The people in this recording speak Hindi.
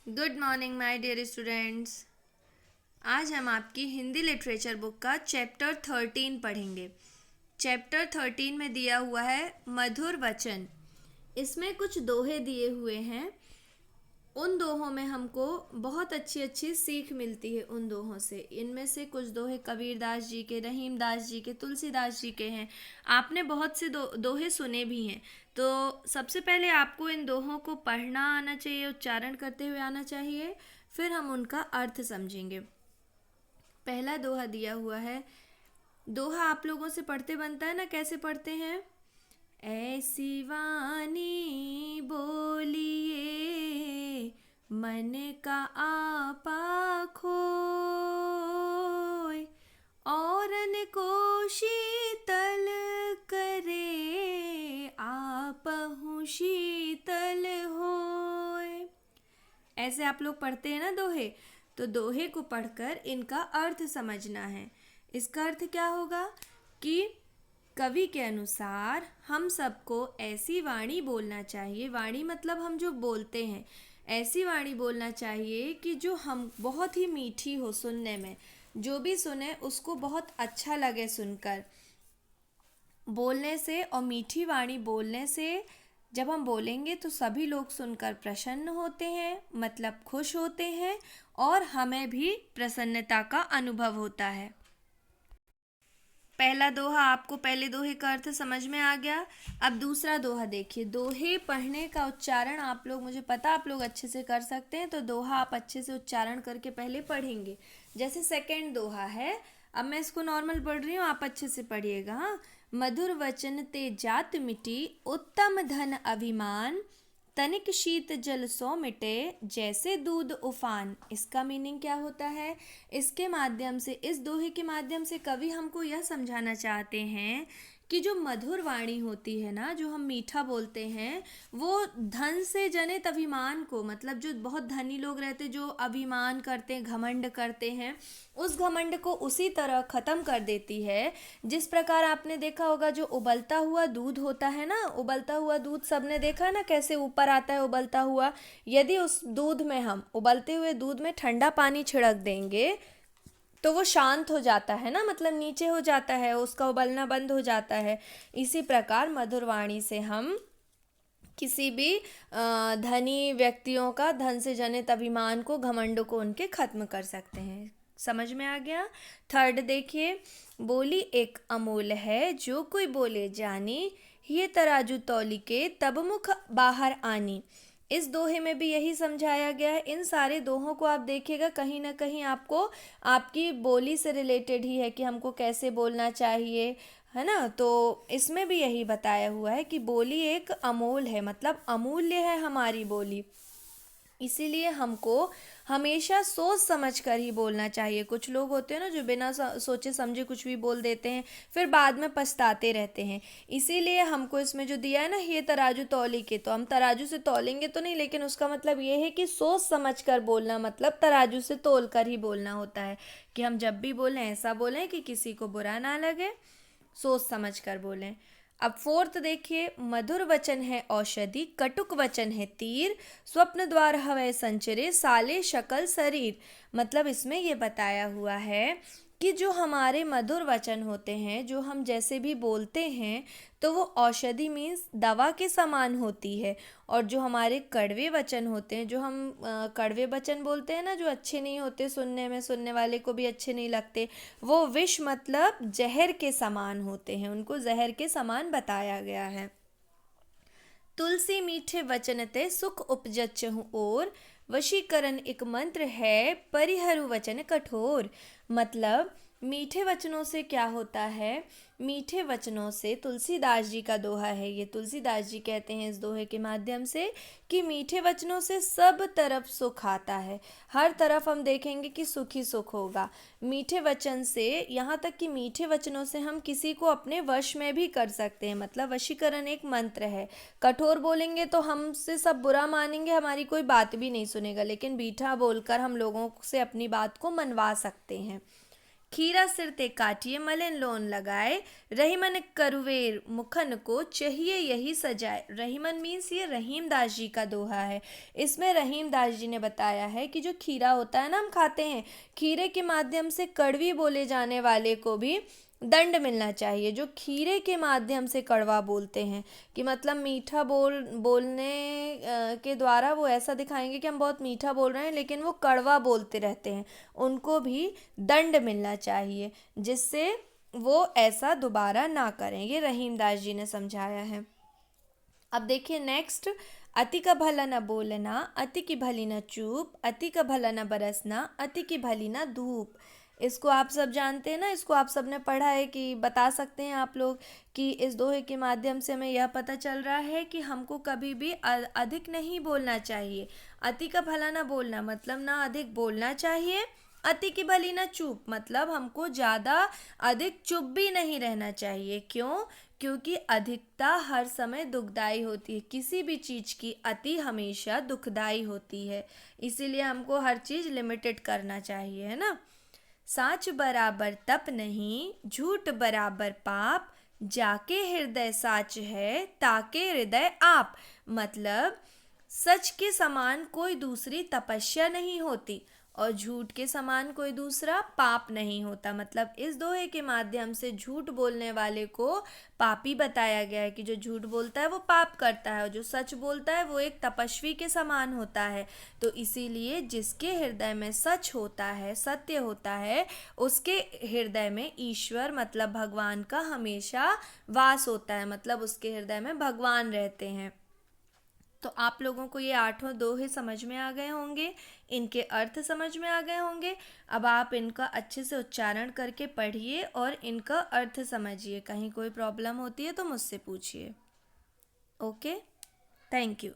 Good morning my dear students. आज हम आपकी हिंदी लिटरेचर बुक का चैप्टर 13 पढ़ेंगे। चैप्टर 13 में दिया हुआ है मधुर वचन। इसमें कुछ दोहे दिए हुए हैं। उन दोहों में हमको बहुत अच्छी अच्छी सीख मिलती है। उन दोहों से इनमें से कुछ दोहे कबीरदास जी के, रहीमदास जी के, तुलसीदास जी के हैं। आपने बहुत से दोहे सुने भी हैं। तो सबसे पहले आपको इन दोहों को पढ़ना आना चाहिए, उच्चारण करते हुए आना चाहिए, फिर हम उनका अर्थ समझेंगे। पहला दोहा दिया हुआ है। दोहा आप लोगों से पढ़ते बनता है ना, कैसे पढ़ते हैं? ऐसी वाणी बोलिए मन का आपा खोय, औरन को शीतल करे आपहु शीतल होय। ऐसे आप लोग पढ़ते हैं ना दोहे। तो दोहे को पढ़कर इनका अर्थ समझना है। इसका अर्थ क्या होगा कि कवि के अनुसार हम सबको ऐसी वाणी बोलना चाहिए। वाणी मतलब हम जो बोलते हैं, ऐसी वाणी बोलना चाहिए कि जो हम बहुत ही मीठी हो सुनने में, जो भी सुने उसको बहुत अच्छा लगे सुनकर। बोलने से और मीठी वाणी बोलने से जब हम बोलेंगे तो सभी लोग सुनकर प्रसन्न होते हैं, मतलब खुश होते हैं, और हमें भी प्रसन्नता का अनुभव होता है। पहला दोहा आपको पहले दोहे का अर्थ समझ में आ गया। अब दूसरा दोहा देखिए। दोहे पढ़ने का उच्चारण आप लोग, मुझे पता आप लोग अच्छे से कर सकते हैं, तो दोहा आप अच्छे से उच्चारण करके पहले पढ़ेंगे। जैसे सेकंड दोहा है, अब मैं इसको नॉर्मल पढ़ रही हूँ, आप अच्छे से पढ़िएगा। हाँ। मधुर वचन ते जात मिटी, उत्तम धन अभिमान, तनिक शीत जल सो मिटे, जैसे दूध उफान। इसका मीनिंग क्या होता है? इसके माध्यम से, इस दोहे के माध्यम से कवि हमको यह समझाना चाहते हैं कि जो मधुर वाणी होती है ना, जो हम मीठा बोलते हैं, वो धन से जनित अभिमान को, मतलब जो बहुत धनी लोग रहते, जो अभिमान करते हैं, घमंड करते हैं, उस घमंड को उसी तरह ख़त्म कर देती है। जिस प्रकार आपने देखा होगा जो उबलता हुआ दूध होता है ना, उबलता हुआ दूध सबने देखा ना कैसे ऊपर आता है उबलता हुआ। यदि उस दूध में, हम उबलते हुए दूध में ठंडा पानी छिड़क देंगे तो वो शांत हो जाता है ना, मतलब नीचे हो जाता है, उसका उबलना बंद हो जाता है। इसी प्रकार मधुर वाणी से हम किसी भी धनी व्यक्तियों का धन से जनित अभिमान को, घमंड को उनके खत्म कर सकते हैं। समझ में आ गया? थर्ड देखिए। बोली एक अमूल है, जो कोई बोले जानी, ये तराजू तौली के तब मुख बाहर आनी। इस दोहे में भी यही समझाया गया है। इन सारे दोहों को आप देखिएगा, कहीं ना कहीं आपको आपकी बोली से रिलेटेड ही है कि हमको कैसे बोलना चाहिए, है ना। तो इसमें भी यही बताया हुआ है कि बोली एक अमोल है, मतलब अमूल्य है हमारी बोली। इसीलिए हमको हमेशा सोच समझ कर ही बोलना चाहिए। कुछ लोग होते हैं ना जो बिना सोचे समझे कुछ भी बोल देते हैं, फिर बाद में पछताते रहते हैं। इसीलिए हमको इसमें जो दिया है ना, ये तराजू तौली के, तो हम तराजू से तौलेंगे तो नहीं, लेकिन उसका मतलब ये है कि सोच समझ कर बोलना, मतलब तराजू से तोल कर ही बोलना होता है। कि हम जब भी बोलें ऐसा बोलें कि किसी को बुरा ना लगे, सोच समझ कर बोलें। अब फोर्थ देखिए। मधुर वचन है औषधि, कटुक वचन है तीर, स्वप्न द्वार हवै संचरे, साले शकल शरीर। मतलब इसमें ये बताया हुआ है कि जो हमारे मधुर वचन होते हैं, जो हम जैसे भी बोलते हैं, तो वो औषधि मीन्स दवा के समान होती है। और जो हमारे कड़वे वचन होते हैं, जो हम कड़वे वचन बोलते हैं ना, जो अच्छे नहीं होते सुनने में, सुनने वाले को भी अच्छे नहीं लगते, वो विष मतलब जहर के समान होते हैं। उनको जहर के समान बताया गया है। तुलसी मीठे वचन ते सुख उपजत और, वशीकरण एक मंत्र है, परिहरु वचन कठोर। मतलब मीठे वचनों से क्या होता है? मीठे वचनों से, तुलसीदास जी का दोहा है ये, तुलसीदास जी कहते हैं इस दोहे के माध्यम से कि मीठे वचनों से सब तरफ सुख आता है। हर तरफ हम देखेंगे कि सुख ही सुख होगा मीठे वचन से। यहाँ तक कि मीठे वचनों से हम किसी को अपने वश में भी कर सकते हैं, मतलब वशीकरण एक मंत्र है। कठोर बोलेंगे तो हमसे सब बुरा मानेंगे, हमारी कोई बात भी नहीं सुनेगा, लेकिन मीठा बोलकर हम लोगों से अपनी बात को मनवा सकते हैं। खीरा सिर ते काटिए मलिन लोन लगाए, रहीमन करुवेर मुखन को चाहिए यही सजाए। रहीमन मीन्स ये रहीम दास जी का दोहा है। इसमें रहीम दास जी ने बताया है कि जो खीरा होता है ना, हम खाते हैं, खीरे के माध्यम से कड़वी बोले जाने वाले को भी दंड मिलना चाहिए। जो खीरे के माध्यम से कड़वा बोलते हैं कि मतलब मीठा बोलने के द्वारा वो ऐसा दिखाएंगे कि हम बहुत मीठा बोल रहे हैं, लेकिन वो कड़वा बोलते रहते हैं, उनको भी दंड मिलना चाहिए, जिससे वो ऐसा दोबारा ना करें। ये रहीम दास जी ने समझाया है। अब देखिए नेक्स्ट, अति का भला न बोलना, अति की भली न चूप, अति का भला न बरसना, अति की भली न धूप। इसको आप सब जानते हैं ना, इसको आप सब ने पढ़ा है कि बता सकते हैं आप लोग कि इस दोहे के माध्यम से हमें यह पता चल रहा है कि हमको कभी भी अधिक नहीं बोलना चाहिए। अति का भला न बोलना मतलब ना अधिक बोलना चाहिए, अति की भली न चुप मतलब हमको ज़्यादा अधिक चुप भी नहीं रहना चाहिए। क्यों? क्योंकि अधिकता हर समय दुखदाई होती है, किसी भी चीज़ की अति हमेशा दुखदाई होती है, इसीलिए हमको हर चीज़ लिमिटेड करना चाहिए, है ना। साच बराबर तप नहीं, झूठ बराबर पाप, जाके हृदय साच है ताके हृदय आप। मतलब सच के समान कोई दूसरी तपस्या नहीं होती और झूठ के समान कोई दूसरा पाप नहीं होता। मतलब इस दोहे के माध्यम से झूठ बोलने वाले को पापी बताया गया है कि जो झूठ बोलता है वो पाप करता है और जो सच बोलता है वो एक तपस्वी के समान होता है। तो इसीलिए जिसके हृदय में सच होता है, सत्य होता है, उसके हृदय में ईश्वर मतलब भगवान का हमेशा वास होता है, मतलब उसके हृदय में भगवान रहते हैं। तो आप लोगों को ये 8 दोहे समझ में आ गए होंगे, इनके अर्थ समझ में आ गए होंगे। अब आप इनका अच्छे से उच्चारण करके पढ़िए और इनका अर्थ समझिए। कहीं कोई प्रॉब्लम होती है तो मुझसे पूछिए। Okay, thank you.